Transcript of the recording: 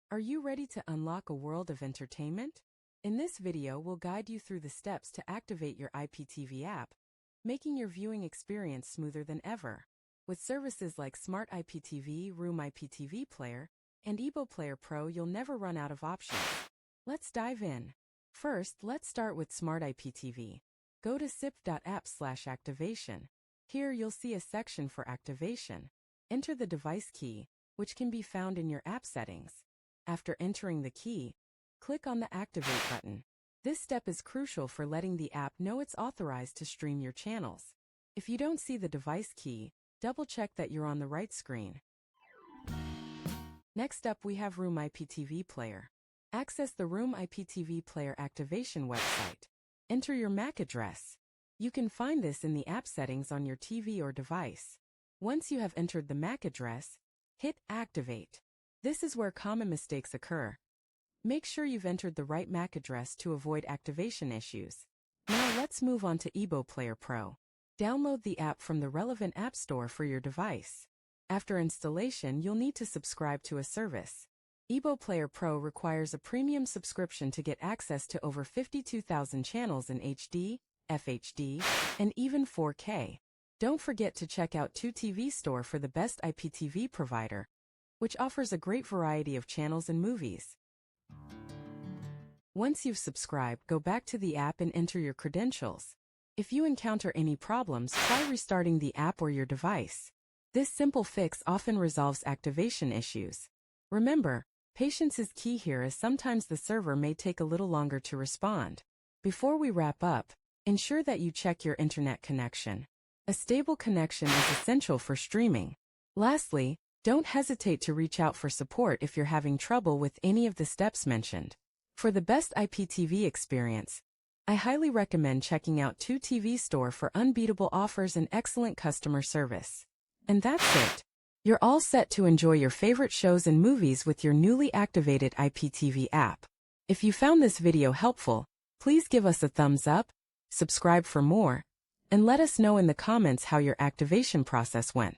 Are you ready to unlock a world of entertainment? In this video, we'll guide you through the steps to activate your IPTV app, making your viewing experience smoother than ever. With services like Smart IPTV, Room IPTV Player, and Ebo Player Pro, you'll never run out of options. Let's dive in. First, let's start with Smart IPTV. Go to sip.app/activation. Here you'll see a section for activation. Enter the device key, which can be found in your app settings. After entering the key, click on the Activate button. This step is crucial for letting the app know it's authorized to stream your channels. If you don't see the device key, double-check that you're on the right screen. Next up, we have Room IPTV Player. Access the Room IPTV Player activation website. Enter your MAC address. You can find this in the app settings on your TV or device. Once you have entered the MAC address, hit Activate. This is where common mistakes occur. Make sure you've entered the right MAC address to avoid activation issues. Now let's move on to Ebo Player Pro. Download the app from the relevant app store for your device. After installation, you'll need to subscribe to a service. Ebo Player Pro requires a premium subscription to get access to over 52,000 channels in HD, FHD, and even 4K. Don't forget to check out 2TV Store for the best IPTV provider, which offers a great variety of channels and movies. Once you've subscribed, go back to the app and enter your credentials. If you encounter any problems, try restarting the app or your device. This simple fix often resolves activation issues. Remember, patience is key here, as sometimes the server may take a little longer to respond. Before we wrap up, ensure that you check your internet connection. A stable connection is essential for streaming. Lastly, don't hesitate to reach out for support if you're having trouble with any of the steps mentioned. For the best IPTV experience, I highly recommend checking out 2TV Store for unbeatable offers and excellent customer service. And that's it. You're all set to enjoy your favorite shows and movies with your newly activated IPTV app. If you found this video helpful, please give us a thumbs up, subscribe for more, and let us know in the comments how your activation process went.